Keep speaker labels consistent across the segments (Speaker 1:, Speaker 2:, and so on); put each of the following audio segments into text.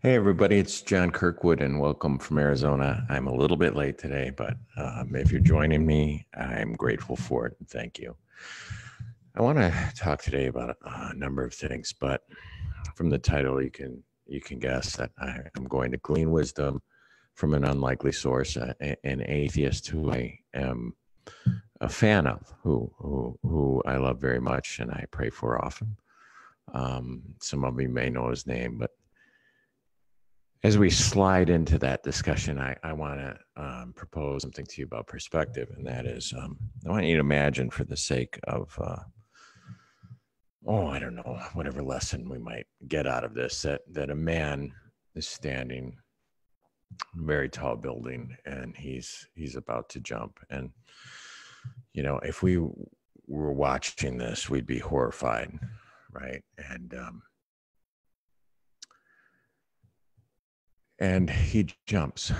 Speaker 1: Hey, everybody, it's John Kirkwood, and welcome from Arizona. I'm a little bit late today, but if you're joining me, I'm grateful for it, and thank you. I want to talk today about a number of things, but from the title, you can guess that I'm going to glean wisdom from an unlikely source, an atheist who I am a fan of, who I love very much, and I pray for often. Some of you may know his name, but as we slide into that discussion, I want to propose something to you about perspective, and that is, I want you to imagine, for the sake of, I don't know, whatever lesson we might get out of this, that a man is standing in a very tall building, and he's about to jump. And, if we were watching this, we'd be horrified, right? And he jumps,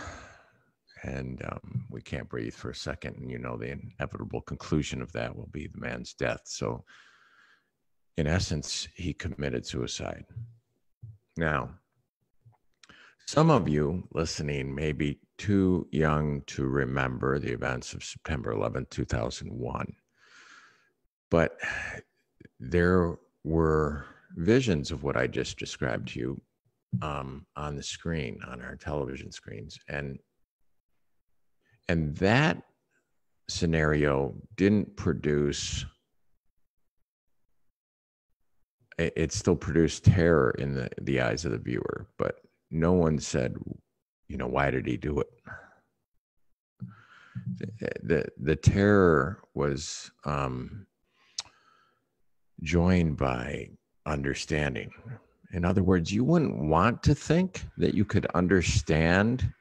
Speaker 1: and we can't breathe for a second. And the inevitable conclusion of that will be the man's death. So in essence, he committed suicide. Now, some of you listening may be too young to remember the events of September 11th, 2001. But there were visions of what I just described to you on the screen, on our television screens. And that scenario didn't produce, it still produced terror in the eyes of the viewer, but no one said, why did he do it? The terror was joined by understanding. In other words, you wouldn't want to think that you could understand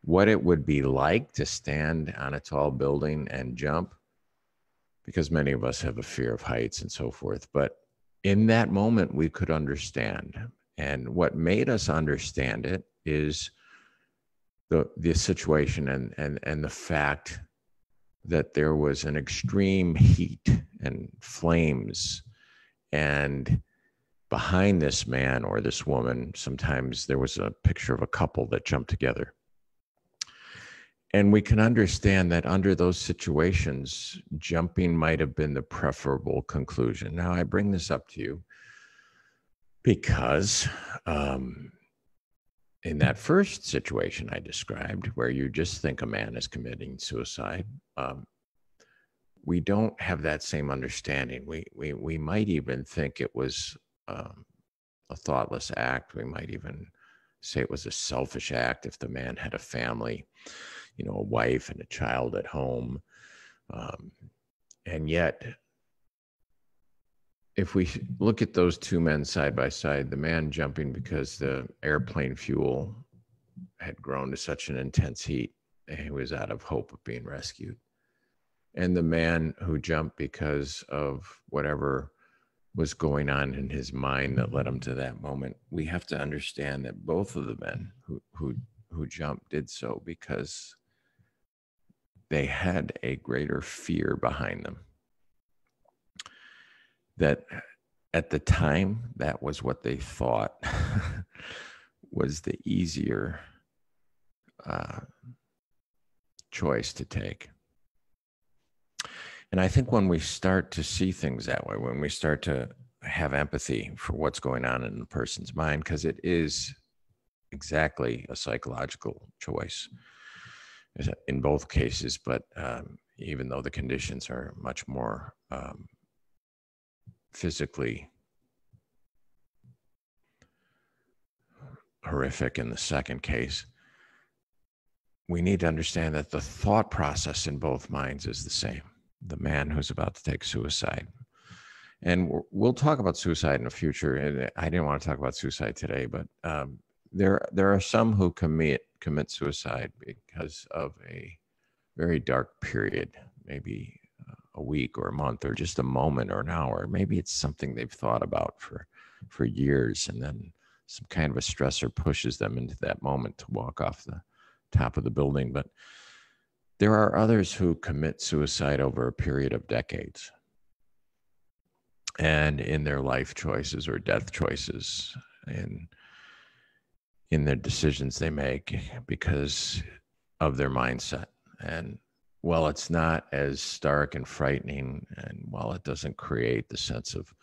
Speaker 1: what it would be like to stand on a tall building and jump, because many of us have a fear of heights and so forth. But in that moment, we could understand. And what made us understand it is the situation and the fact that there was an extreme heat and flames, and behind this man or this woman, sometimes there was a picture of a couple that jumped together. And we can understand that under those situations, jumping might have been the preferable conclusion. Now, I bring this up to you because in that first situation I described, where you just think a man is committing suicide, we don't have that same understanding. We might even think it was a thoughtless act. We might even say it was a selfish act if the man had a family, a wife and a child at home. And yet, if we look at those two men side by side, the man jumping because the airplane fuel had grown to such an intense heat, and he was out of hope of being rescued. And the man who jumped because of whatever was going on in his mind that led him to that moment, we have to understand that both of the men who jumped did so because they had a greater fear behind them. That at the time, that was what they thought was the easier choice to take. And I think when we start to see things that way, when we start to have empathy for what's going on in the person's mind, because it is exactly a psychological choice in both cases, but even though the conditions are much more physically horrific in the second case, we need to understand that the thought process in both minds is the same. The man who's about to take suicide. And we'll talk about suicide in the future. And I didn't want to talk about suicide today, but there are some who commit suicide because of a very dark period, maybe a week or a month or just a moment or an hour. Maybe it's something they've thought about for years, and then some kind of a stressor pushes them into that moment to walk off the top of the building. But there are others who commit suicide over a period of decades, and in their life choices or death choices. And in the decisions they make because of their mindset. And while it's not as stark and frightening, and while it doesn't create the sense of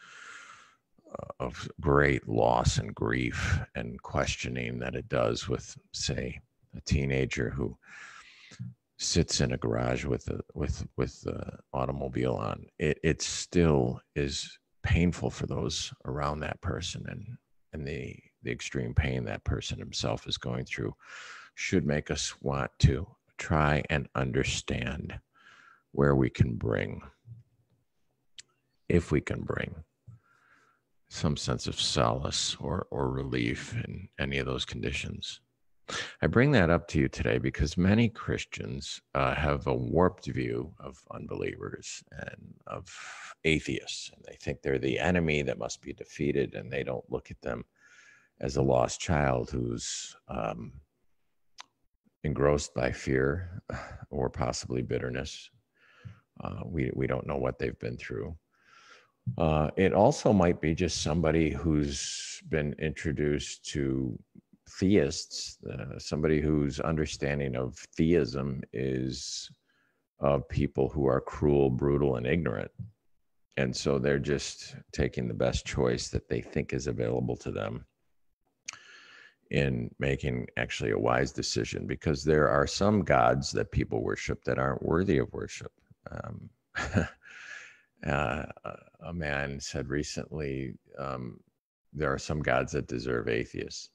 Speaker 1: great loss and grief and questioning that it does with, say, a teenager who sits in a garage with the automobile on, it still is painful for those around that person, and the extreme pain that person himself is going through should make us want to try and understand where we can bring, if we can bring, some sense of solace or relief in any of those conditions. I bring that up to you today because many Christians have a warped view of unbelievers and of atheists, and they think they're the enemy that must be defeated, and they don't look at them as a lost child who's engrossed by fear or possibly bitterness. We don't know what they've been through. It also might be just somebody who's been introduced to theists, somebody whose understanding of theism is of people who are cruel, brutal, and ignorant. And so they're just taking the best choice that they think is available to them in making actually a wise decision, because there are some gods that people worship that aren't worthy of worship. A man said recently, there are some gods that deserve atheists.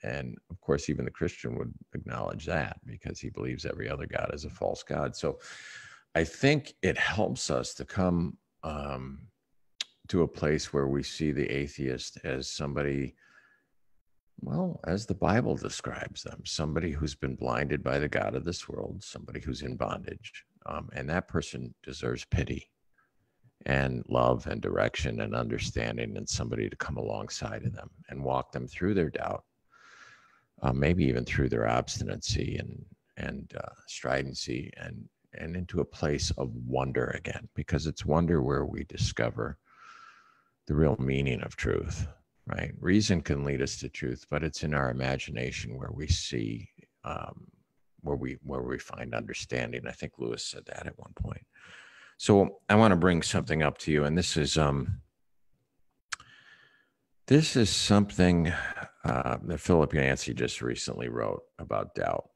Speaker 1: And of course, even the Christian would acknowledge that because he believes every other god is a false god. So I think it helps us to come to a place where we see the atheist as somebody, well, as the Bible describes them, somebody who's been blinded by the god of this world, somebody who's in bondage. And that person deserves pity and love and direction and understanding, and somebody to come alongside of them and walk them through their doubt. Maybe even through their obstinacy and stridency, and into a place of wonder again, because it's wonder where we discover the real meaning of truth, right? Reason can lead us to truth, but it's in our imagination where we see, where we find understanding. I think Lewis said that at one point. So I want to bring something up to you, and this is something that Philip Yancey just recently wrote about doubt,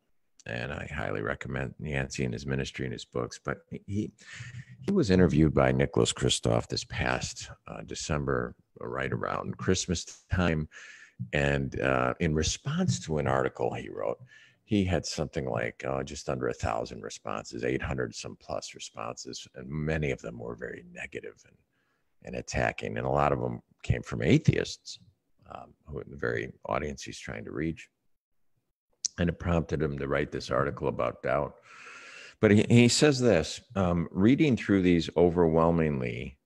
Speaker 1: and I highly recommend Yancey and his ministry and his books. But he was interviewed by Nicholas Kristof this past December, right around Christmas time, and in response to an article he wrote, he had something like just under 1,000 responses, 800 some plus responses, and many of them were very negative and attacking, and a lot of them came from atheists, who are the very audience he's trying to reach. And it prompted him to write this article about doubt. But he says this, reading through these overwhelmingly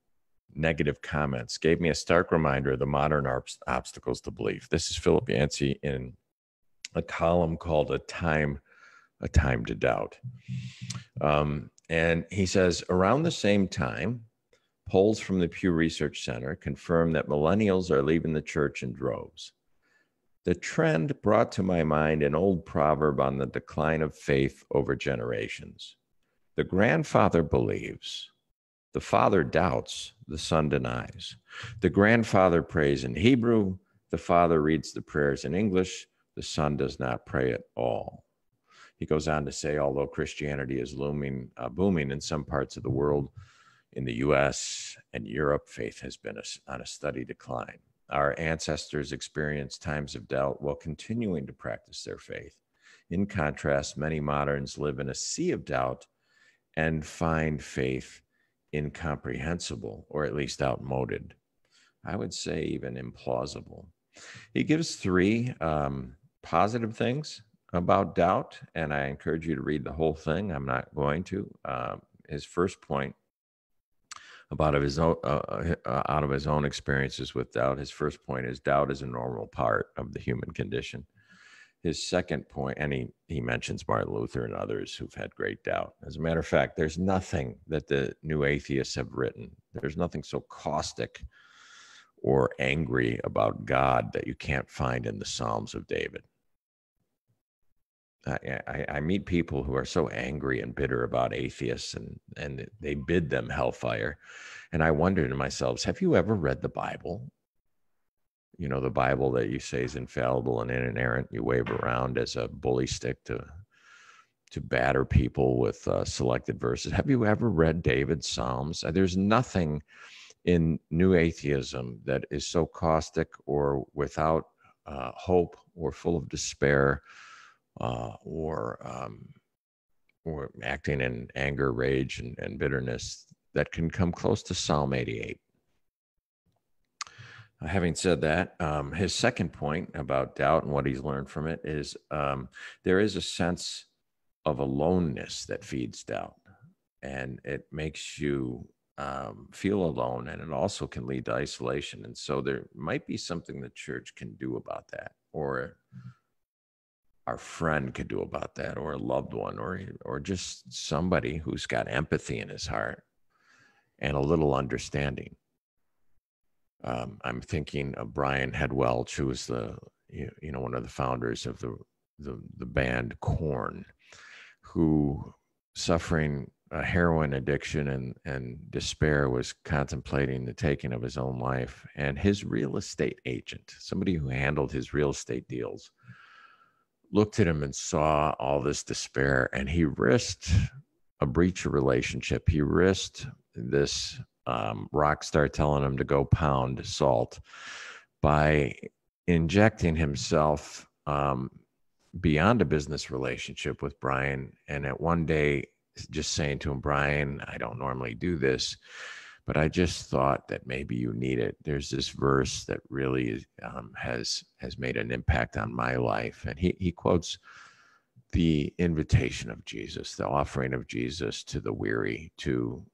Speaker 1: negative comments gave me a stark reminder of the modern obstacles to belief. This is Philip Yancey in a column called A Time to Doubt. And he says, around the same time, polls from the Pew Research Center confirm that millennials are leaving the church in droves. The trend brought to my mind an old proverb on the decline of faith over generations. The grandfather believes, the father doubts, the son denies. The grandfather prays in Hebrew, the father reads the prayers in English, the son does not pray at all. He goes on to say, although Christianity is booming in some parts of the world, in the US and Europe, faith has been on a steady decline. Our ancestors experienced times of doubt while continuing to practice their faith. In contrast, many moderns live in a sea of doubt and find faith incomprehensible, or at least outmoded. I would say even implausible. He gives 3 positive things about doubt, and I encourage you to read the whole thing. I'm not going to. His first point about out of his own experiences with doubt. His first point is doubt is a normal part of the human condition. His second point, and he mentions Martin Luther and others who've had great doubt. As a matter of fact, there's nothing that the new atheists have written. There's nothing so caustic or angry about God that you can't find in the Psalms of David. I meet people who are so angry and bitter about atheists, and they bid them hellfire. And I wonder to myself, have you ever read the Bible? You know, the Bible that you say is infallible and inerrant, you wave around as a bully stick to batter people with selected verses. Have you ever read David's Psalms? There's nothing in New Atheism that is so caustic or without hope or full of despair, or acting in anger, rage, and bitterness that can come close to Psalm 88. Having said that, his second point about doubt and what he's learned from it is there is a sense of aloneness that feeds doubt, and it makes you feel alone, and it also can lead to isolation. And so there might be something the church can do about that, or our friend could do about that, or a loved one, or just somebody who's got empathy in his heart and a little understanding. I'm thinking of Brian Head-Welch, who was one of the founders of the band Korn, who, suffering a heroin addiction and despair, was contemplating the taking of his own life. And his real estate agent, somebody who handled his real estate deals, looked at him and saw all this despair, and he risked a breach of relationship. He risked this rock star telling him to go pound salt by injecting himself beyond a business relationship with Brian. And at one day, just saying to him, Brian, I don't normally do this, but I just thought that maybe you need it. There's this verse that really has made an impact on my life. And he quotes the invitation of Jesus, the offering of Jesus to the weary, to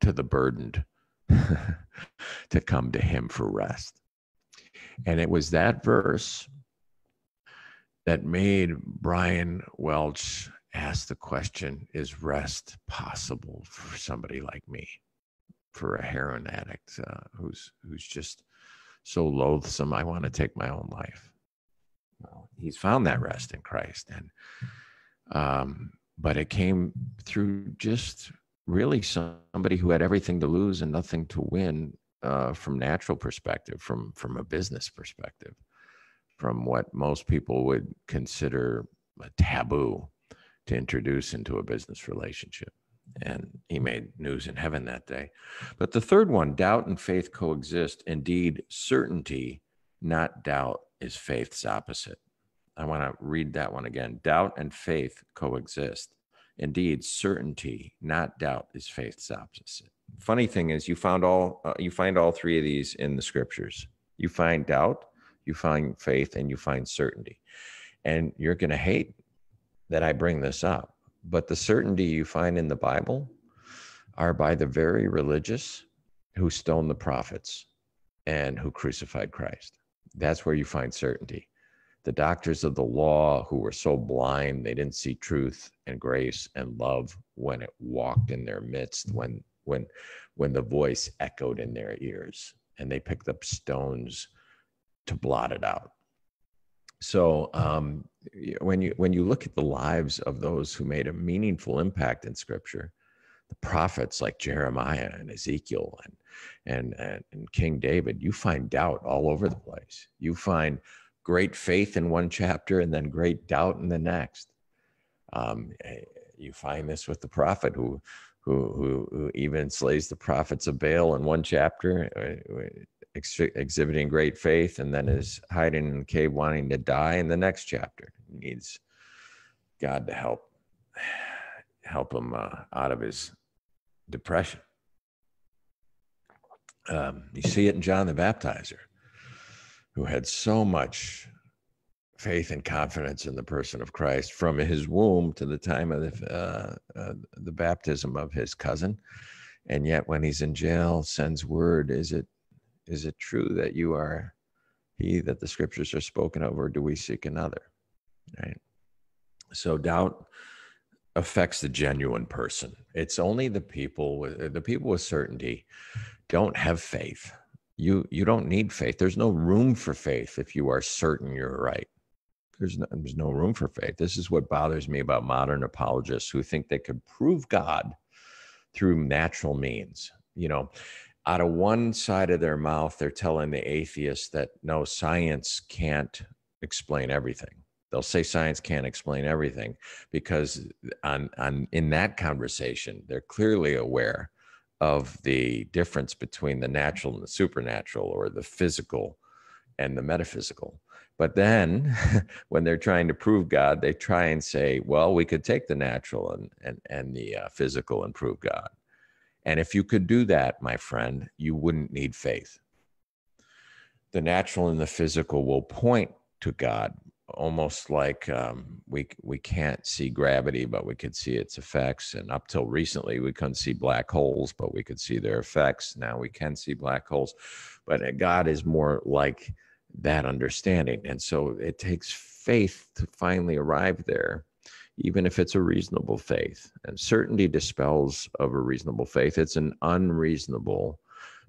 Speaker 1: the burdened, to come to him for rest. And it was that verse that made Brian Welch ask the question, is rest possible for somebody like me? For a heroin addict who's just so loathsome, I want to take my own life. Well, he's found that rest in Christ, and but it came through just really somebody who had everything to lose and nothing to win, from natural perspective, from a business perspective, from what most people would consider a taboo to introduce into a business relationship. And he made news in heaven that day. But the third one, doubt and faith coexist. Indeed, certainty, not doubt, is faith's opposite. I want to read that one again. Doubt and faith coexist. Indeed, certainty, not doubt, is faith's opposite. Funny thing is, you find all three of these in the scriptures. You find doubt, you find faith, and you find certainty. And you're going to hate that I bring this up. But the certainty you find in the Bible are by the very religious who stoned the prophets and who crucified Christ. That's where you find certainty. The doctors of the law who were so blind they didn't see truth and grace and love when it walked in their midst, when the voice echoed in their ears, and they picked up stones to blot it out. So when you look at the lives of those who made a meaningful impact in Scripture, the prophets like Jeremiah and Ezekiel and King David, you find doubt all over the place. You find great faith in one chapter and then great doubt in the next. You find this with the prophet who even slays the prophets of Baal in one chapter, exhibiting great faith, and then is hiding in the cave wanting to die in the next chapter. He needs God to help him out of his depression. You see it in John the Baptizer, who had so much faith and confidence in the person of Christ from his womb to the time of the baptism of his cousin, and yet when he's in jail, sends word, is it true that you are he that the scriptures are spoken of, or do we seek another? Right. So doubt affects the genuine person. It's only the people with certainty don't have faith. You don't need faith. There's no room for faith if you are certain you're right. There's no room for faith. This is what bothers me about modern apologists who think they could prove God through natural means. Out of one side of their mouth, they're telling the atheists that no, science can't explain everything. They'll say science can't explain everything because in that conversation, they're clearly aware of the difference between the natural and the supernatural, or the physical and the metaphysical. But then when they're trying to prove God, they try and say, well, we could take the natural and the physical and prove God. And if you could do that, my friend, you wouldn't need faith. The natural and the physical will point to God, almost like we can't see gravity, but we could see its effects. And up till recently, we couldn't see black holes, but we could see their effects. Now we can see black holes. But God is more like that understanding. And so it takes faith to finally arrive there, even if it's a reasonable faith. And certainty dispels of a reasonable faith. It's an unreasonable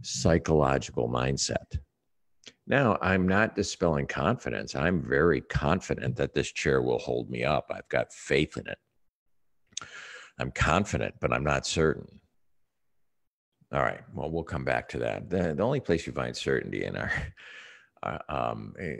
Speaker 1: psychological mindset. Now, I'm not dispelling confidence. I'm very confident that this chair will hold me up. I've got faith in it. I'm confident, but I'm not certain. All right, well, we'll come back to that. The only place you find certainty in our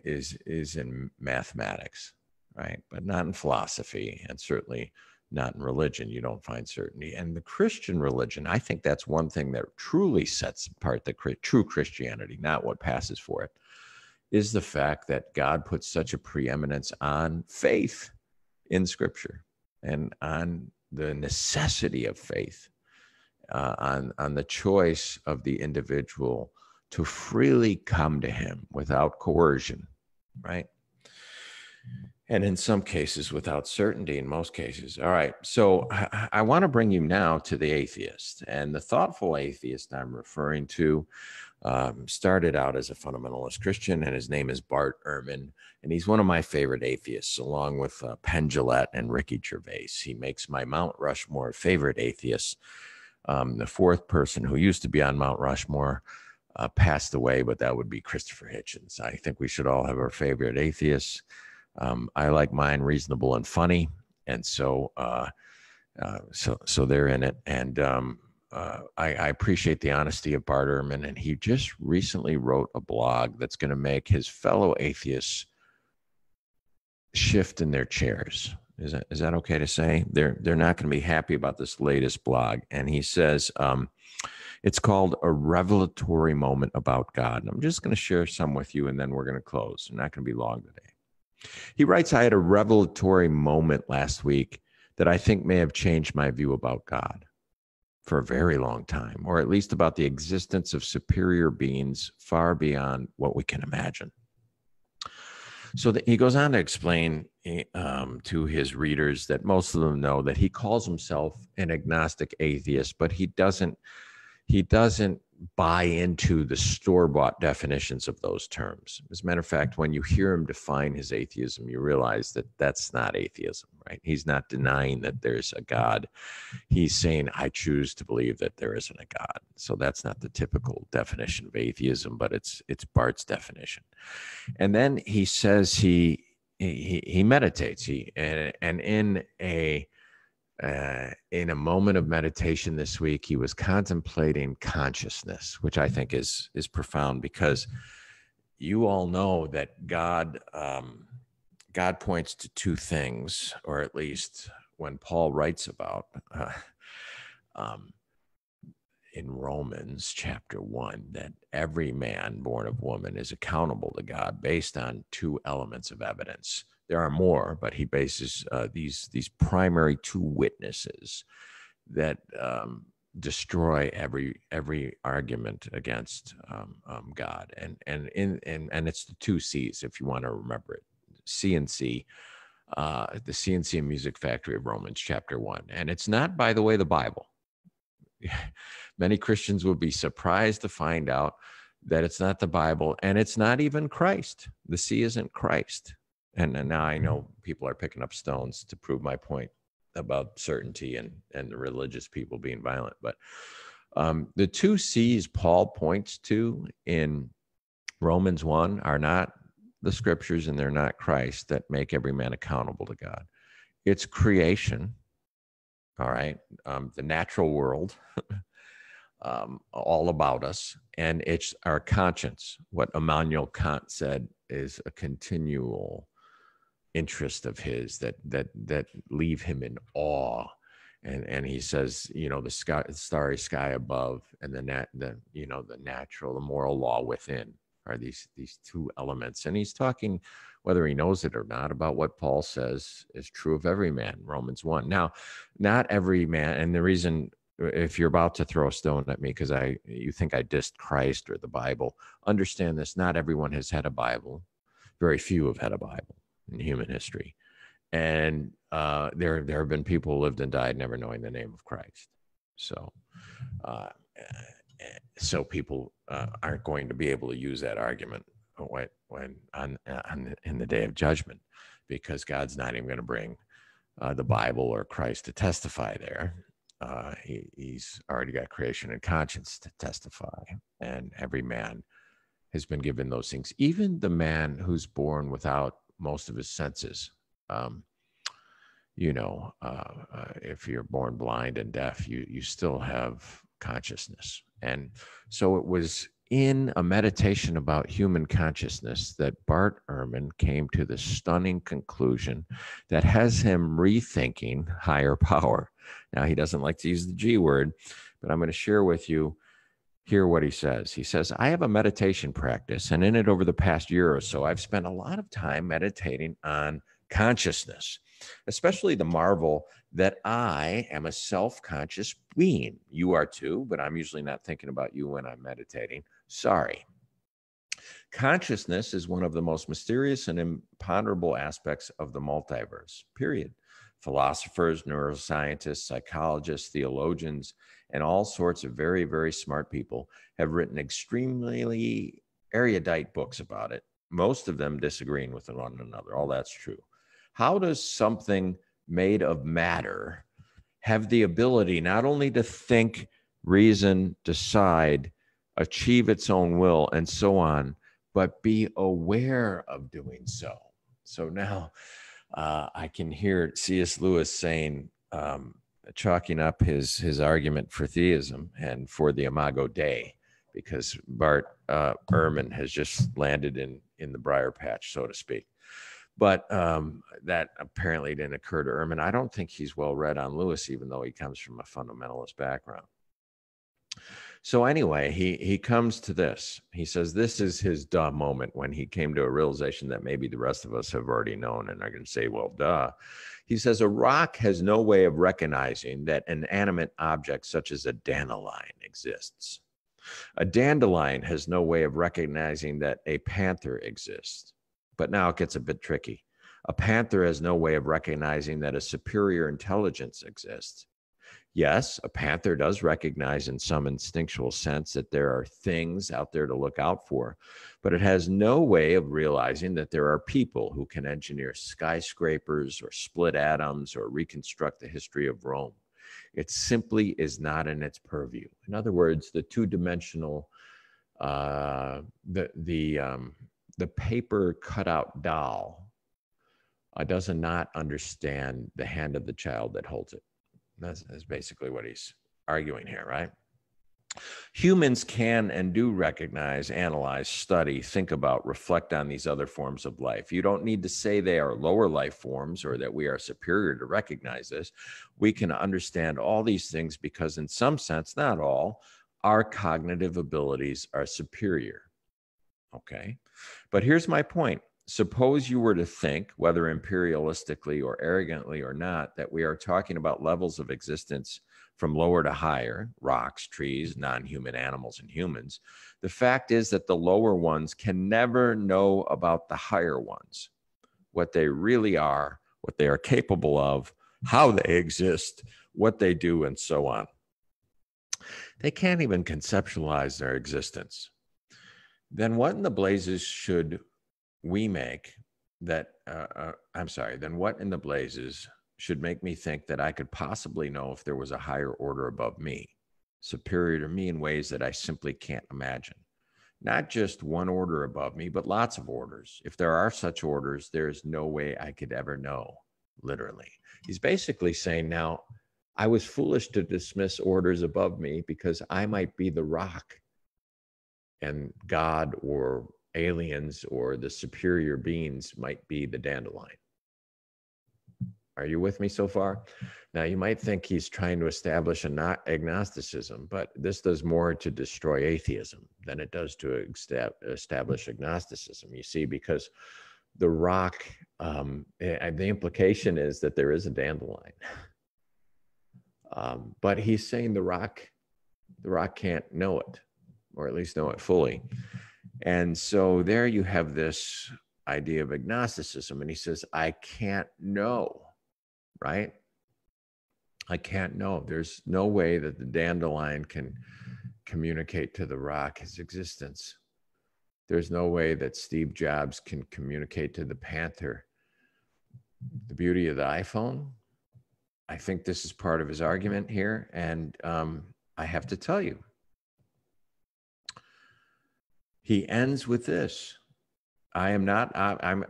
Speaker 1: is in mathematics, right? But not in philosophy, and certainly not in religion. You don't find certainty. And the Christian religion, I think that's one thing that truly sets apart the true Christianity, not what passes for it, is the fact that God puts such a preeminence on faith in Scripture and on the necessity of faith, on the choice of the individual to freely come to him without coercion, right? And in some cases, without certainty, in most cases. All right, so I want to bring you now to the atheist. And the thoughtful atheist I'm referring to started out as a fundamentalist Christian, and his name is Bart Ehrman. And he's one of my favorite atheists, along with Penn Jillette and Ricky Gervais. He makes my Mount Rushmore favorite atheists. The fourth person who used to be on Mount Rushmore passed away, but that would be Christopher Hitchens. I think we should all have our favorite atheists. I like mine reasonable and funny, and so they're in it. And I appreciate the honesty of Bart Ehrman, and he just recently wrote a blog that's going to make his fellow atheists shift in their chairs. Is that okay to say? They're not going to be happy about this latest blog, and he says it's called A Revelatory Moment About God. And I'm just going to share some with you, and then we're going to close. We're not going to be long today. He writes, I had a revelatory moment last week that I think may have changed my view about God for a very long time, or at least about the existence of superior beings far beyond what we can imagine. So he goes on to explain to his readers that most of them know that he calls himself an agnostic atheist, but he doesn't buy into the store-bought definitions of those terms. As a matter of fact, when you hear him define his atheism, you realize that that's not atheism, right? He's not denying that there's a God. He's saying, I choose to believe that there isn't a God. So that's not the typical definition of atheism, but it's Bart's definition. And then he says he meditates. And in a moment of meditation this week, he was contemplating consciousness, which I think is profound, because you all know that God points to two things, or at least when Paul writes about in Romans chapter 1, that every man born of woman is accountable to God based on two elements of evidence. There are more, but he bases these primary two witnesses that destroy every argument against God, and it's the two C's, if you want to remember it, C and C, the CNC Music Factory of Romans chapter 1, and it's not, by the way, the Bible. Many Christians will be surprised to find out that it's not the Bible, and it's not even Christ. The C isn't Christ. And now I know people are picking up stones to prove my point about certainty and the religious people being violent. But The two C's Paul points to in Romans 1 are not the scriptures and they're not Christ that make every man accountable to God. It's creation, all right, the natural world, all about us, and it's our conscience. What Immanuel Kant said is a continual interest of his that leave him in awe. And he says, you know, the starry sky above and the natural, the moral law within are these two elements. And he's talking, whether he knows it or not, about what Paul says is true of every man, Romans 1. Now, not every man, and the reason, if you're about to throw a stone at me because you think I dissed Christ or the Bible, understand this: not everyone has had a Bible. Very few have had a Bible in human history. And there have been people who lived and died never knowing the name of Christ. So people aren't going to be able to use that argument when in the day of judgment, because God's not even going to bring the Bible or Christ to testify there. He's already got creation and conscience to testify, and every man has been given those things. Even the man who's born without most of his senses. If you're born blind and deaf, you still have consciousness. And so it was in a meditation about human consciousness that Bart Ehrman came to the stunning conclusion that has him rethinking higher power. Now, he doesn't like to use the G word, but I'm going to share with you here what he says. He says, I have a meditation practice, and in it over the past year or so, I've spent a lot of time meditating on consciousness, especially the marvel that I am a self-conscious being. You are too, but I'm usually not thinking about you when I'm meditating. Sorry. Consciousness is one of the most mysterious and imponderable aspects of the multiverse, period. Philosophers, neuroscientists, psychologists, theologians, and all sorts of very, very smart people have written extremely erudite books about it, most of them disagreeing with one another. All that's true. How does something made of matter have the ability not only to think, reason, decide, achieve its own will, and so on, but be aware of doing so? So now I can hear C.S. Lewis saying, chalking up his argument for theism and for the Imago Dei, because Bart Ehrman has just landed in the briar patch, so to speak. But that apparently didn't occur to Ehrman. I don't think he's well read on Lewis, even though he comes from a fundamentalist background. So anyway, he comes to this. He says this is his duh moment when he came to a realization that maybe the rest of us have already known and are going to say, well, duh. He says a rock has no way of recognizing that an animate object such as a dandelion exists. A dandelion has no way of recognizing that a panther exists. But now it gets a bit tricky. A panther has no way of recognizing that a superior intelligence exists. Yes, a panther does recognize in some instinctual sense that there are things out there to look out for, but it has no way of realizing that there are people who can engineer skyscrapers or split atoms or reconstruct the history of Rome. It simply is not in its purview. In other words, the two-dimensional, the paper cutout doll does not understand the hand of the child that holds it. That's basically what he's arguing here, right? Humans can and do recognize, analyze, study, think about, reflect on these other forms of life. You don't need to say they are lower life forms or that we are superior to recognize this. We can understand all these things because in some sense, not all, our cognitive abilities are superior. Okay, but here's my point. Suppose you were to think, whether imperialistically or arrogantly or not, that we are talking about levels of existence from lower to higher, rocks, trees, non-human animals, and humans. The fact is that the lower ones can never know about the higher ones, what they really are, what they are capable of, how they exist, what they do, and so on. They can't even conceptualize their existence. Then what in the blazes should we make that, then what in the blazes should make me think that I could possibly know if there was a higher order above me? superior to me in ways that I simply can't imagine. Not just one order above me, but lots of orders. If there are such orders, there's no way I could ever know, literally. He's basically saying, now, I was foolish to dismiss orders above me because I might be the rock and God or aliens or the superior beings might be the dandelion. Are you with me so far? Now, you might think he's trying to establish agnosticism, but this does more to destroy atheism than it does to establish agnosticism, you see, because the rock, the implication is that there is a dandelion. But he's saying the rock can't know it, or at least know it fully. And so there you have this idea of agnosticism. And he says, I can't know, right? I can't know. There's no way that the dandelion can communicate to the rock his existence. There's no way that Steve Jobs can communicate to the panther the beauty of the iPhone. I think this is part of his argument here. And I have to tell you, he ends with this. I'm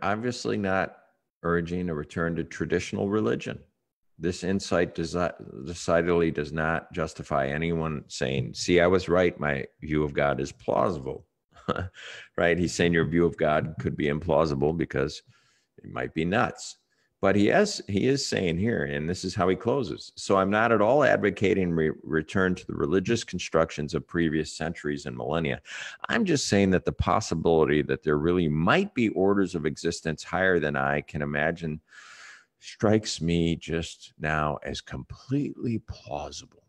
Speaker 1: obviously not urging a return to traditional religion. This insight decidedly does not justify anyone saying, see, I was right, my view of God is plausible, right? He's saying your view of God could be implausible because it might be nuts. But he is saying here, and this is how he closes, so I'm not at all advocating return to the religious constructions of previous centuries and millennia. I'm just saying that the possibility that there really might be orders of existence higher than I can imagine strikes me just now as completely plausible.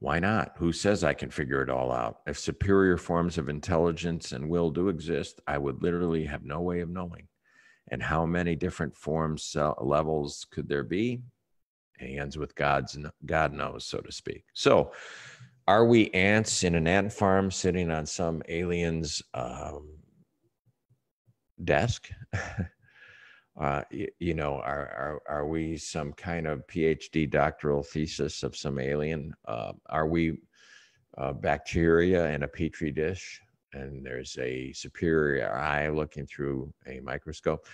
Speaker 1: Why not? Who says I can figure it all out? If superior forms of intelligence and will do exist, I would literally have no way of knowing. And how many different forms, levels could there be? And he ends with God knows, so to speak. So are we ants in an ant farm sitting on some alien's desk? Are we some kind of PhD doctoral thesis of some alien? Are we bacteria in a petri dish? And there's a superior eye looking through a microscope.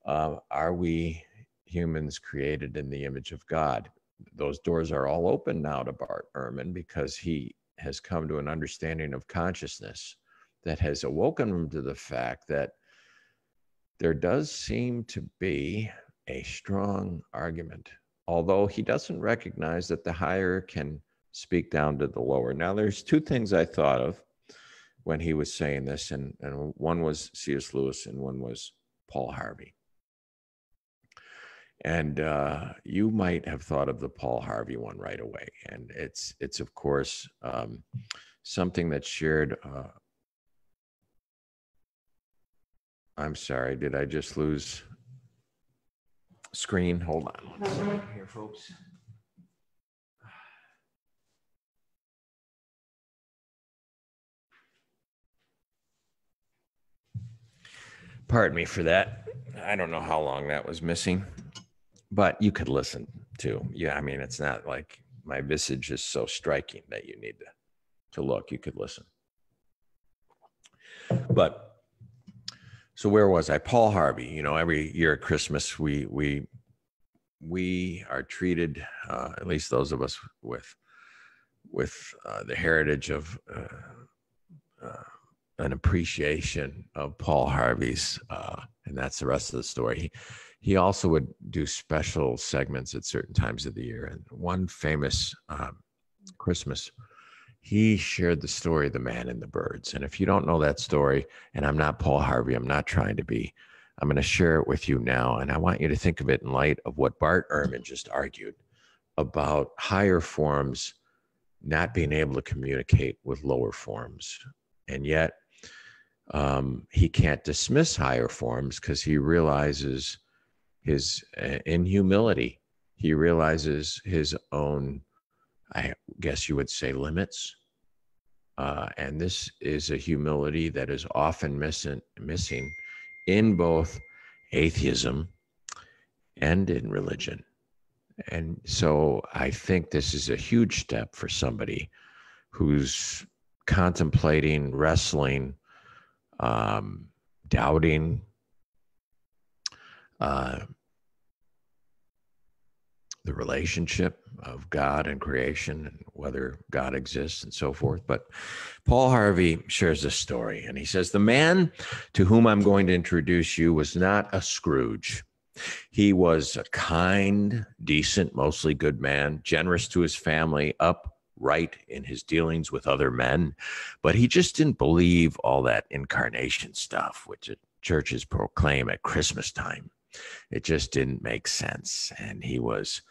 Speaker 1: Are we humans created in the image of God? Those doors are all open now to Bart Ehrman because he has come to an understanding of consciousness that has awoken him to the fact that there does seem to be a strong argument, although he doesn't recognize that the higher can speak down to the lower. Now, there's two things I thought of when he was saying this, and one was C.S. Lewis and one was Paul Harvey. And you might have thought of the Paul Harvey one right away. And it's of course, something that's shared. I'm sorry, did I just lose screen? Hold on one second here, folks. Pardon me for that. I don't know how long that was missing, but you could listen to. Yeah, I mean, it's not like my visage is so striking that you need to look. You could listen. But so where was I? Paul Harvey. You know, every year at Christmas, we are treated, at least those of us with the heritage of an appreciation of Paul Harvey's, and that's the rest of the story. He also would do special segments at certain times of the year. And one famous Christmas, he shared the story of the man and the birds. And if you don't know that story, and I'm not Paul Harvey, I'm not trying to be, I'm going to share it with you now. And I want you to think of it in light of what Bart Ehrman just argued about higher forms not being able to communicate with lower forms. And yet, he can't dismiss higher forms because he realizes his, in humility, he realizes his own, I guess you would say, limits. And this is a humility that is often missing in both atheism and in religion. And so I think this is a huge step for somebody who's contemplating, wrestling, doubting, the relationship of God and creation and whether God exists and so forth. But Paul Harvey shares this story, and he says, the man to whom I'm going to introduce you was not a Scrooge. He was a kind, decent, mostly good man, generous to his family, upright in his dealings with other men. But he just didn't believe all that incarnation stuff, which churches proclaim at Christmas time. It just didn't make sense. And he was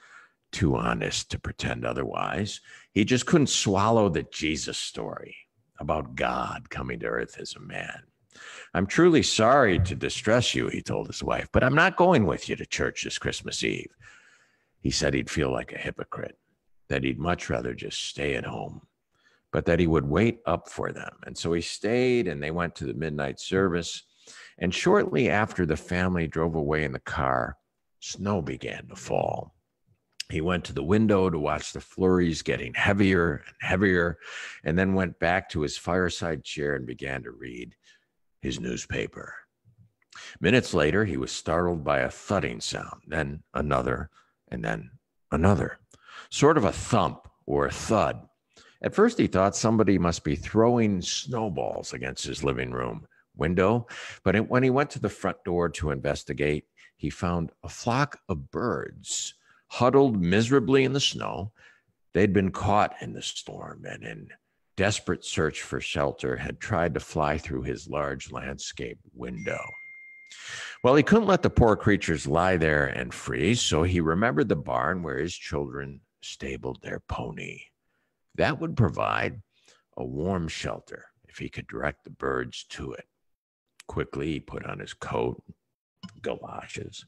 Speaker 1: too honest to pretend otherwise. He just couldn't swallow the Jesus story about God coming to earth as a man. I'm truly sorry to distress you, he told his wife, but I'm not going with you to church this Christmas Eve. He said he'd feel like a hypocrite, that he'd much rather just stay at home, but that he would wait up for them. And so he stayed, and they went to the midnight service. And shortly after the family drove away in the car, snow began to fall. He went to the window to watch the flurries getting heavier and heavier, and then went back to his fireside chair and began to read his newspaper. Minutes later, he was startled by a thudding sound, then another, and then another, sort of a thump or a thud. At first, he thought somebody must be throwing snowballs against his living room window, but when he went to the front door to investigate, he found a flock of birds huddled miserably in the snow. They'd been caught in the storm and in desperate search for shelter had tried to fly through his large landscape window. Well, he couldn't let the poor creatures lie there and freeze, so he remembered the barn where his children stabled their pony. That would provide a warm shelter if he could direct the birds to it. Quickly, he put on his coat, galoshes.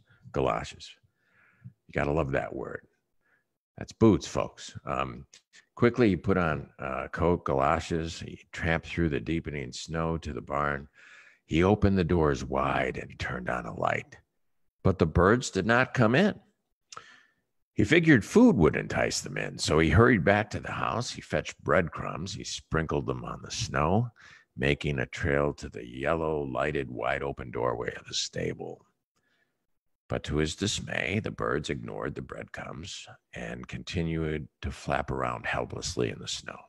Speaker 1: You got to love that word. That's boots, folks. Quickly, he put on a coat, galoshes. He tramped through the deepening snow to the barn. He opened the doors wide and turned on a light. But the birds did not come in. He figured food would entice them in, so he hurried back to the house. He fetched breadcrumbs. He sprinkled them on the snow, making a trail to the yellow, lighted, wide-open doorway of the stable. But to his dismay, the birds ignored the breadcrumbs and continued to flap around helplessly in the snow.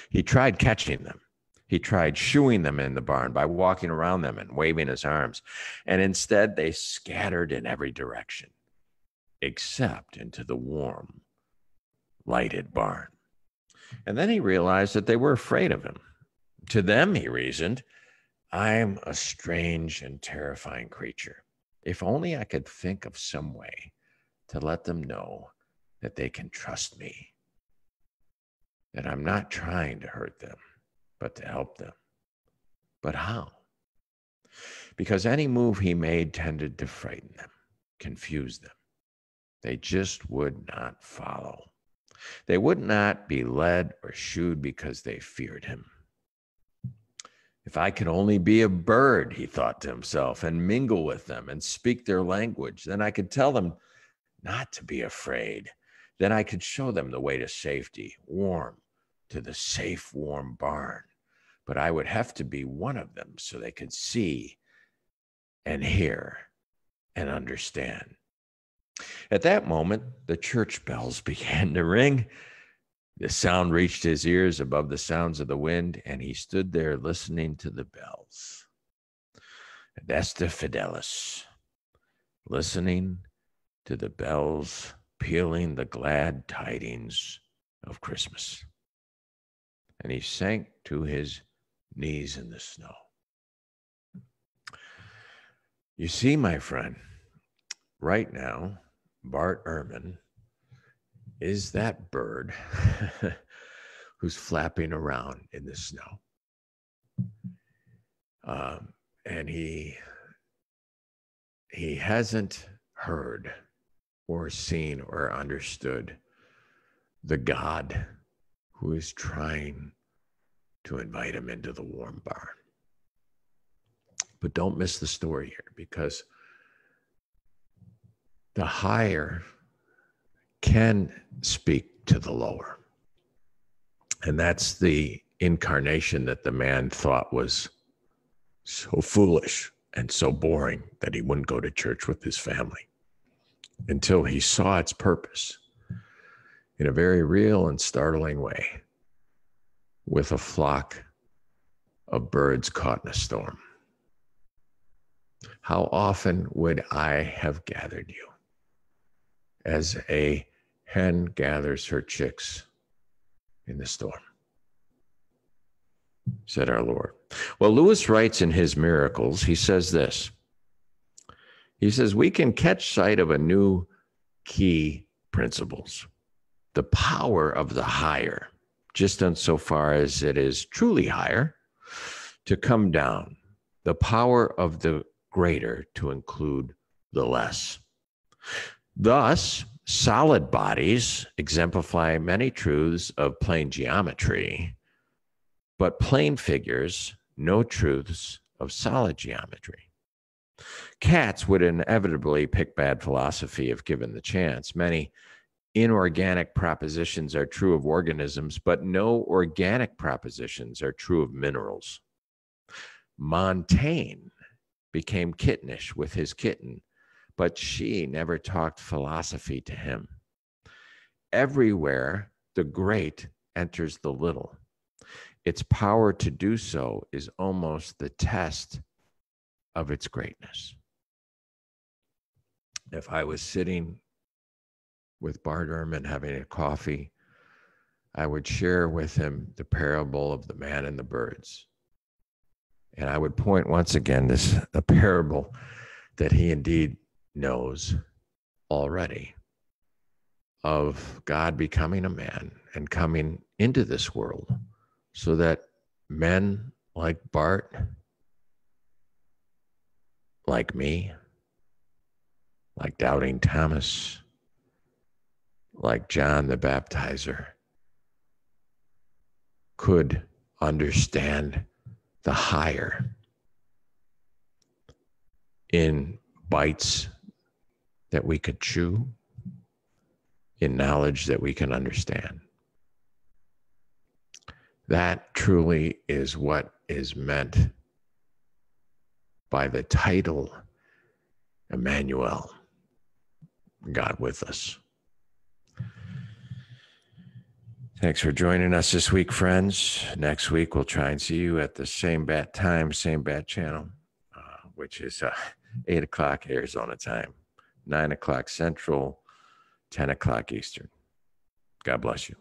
Speaker 1: He tried catching them. He tried shooing them in the barn by walking around them and waving his arms, and instead they scattered in every direction, except into the warm, lighted barn. And then he realized that they were afraid of him. To them, he reasoned, I'm a strange and terrifying creature. If only I could think of some way to let them know that they can trust me, that I'm not trying to hurt them, but to help them. But how? Because any move he made tended to frighten them, confuse them. They just would not follow. They would not be led or shooed because they feared him. If I could only be a bird, he thought to himself, and mingle with them and speak their language, then I could tell them not to be afraid. Then I could show them the way to safety, warm, to the safe, warm barn. But I would have to be one of them so they could see and hear and understand. At that moment, the church bells began to ring. The sound reached his ears above the sounds of the wind, and he stood there listening to the bells. Adeste Fidelis, listening to the bells pealing the glad tidings of Christmas. And he sank to his knees in the snow. You see, my friend, right now, Bart Ehrman is that bird who's flapping around in the snow. And he hasn't heard or seen or understood the God who is trying to invite him into the warm barn. But don't miss the story here, because the higher can speak to the lower. And that's the incarnation that the man thought was so foolish and so boring that he wouldn't go to church with his family until he saw its purpose in a very real and startling way with a flock of birds caught in a storm. How often would I have gathered you as a hen gathers her chicks in the storm, said our Lord. Well, Lewis writes in his Miracles, he says this. He says, we can catch sight of a new key principles, the power of the higher, just insofar as it is truly higher, to come down, the power of the greater to include the less. Thus, solid bodies exemplify many truths of plane geometry, but plane figures no truths of solid geometry. Cats would inevitably pick bad philosophy if given the chance. Many inorganic propositions are true of organisms, but no organic propositions are true of minerals. Montaigne became kittenish with his kitten, but she never talked philosophy to him. Everywhere the great enters the little. Its power to do so is almost the test of its greatness. If I was sitting with Bart Ehrman having a coffee, I would share with him the parable of the man and the birds. And I would point once again this a parable that he indeed knows already of God becoming a man and coming into this world so that men like Bart, like me, like Doubting Thomas, like John the Baptizer, could understand the higher in bites that we could chew, in knowledge that we can understand. That truly is what is meant by the title Emmanuel, God with us. Thanks for joining us this week, friends. Next week, we'll try and see you at the same bat time, same bat channel, which is 8 o'clock Arizona time, 9 o'clock Central, 10 o'clock Eastern. God bless you.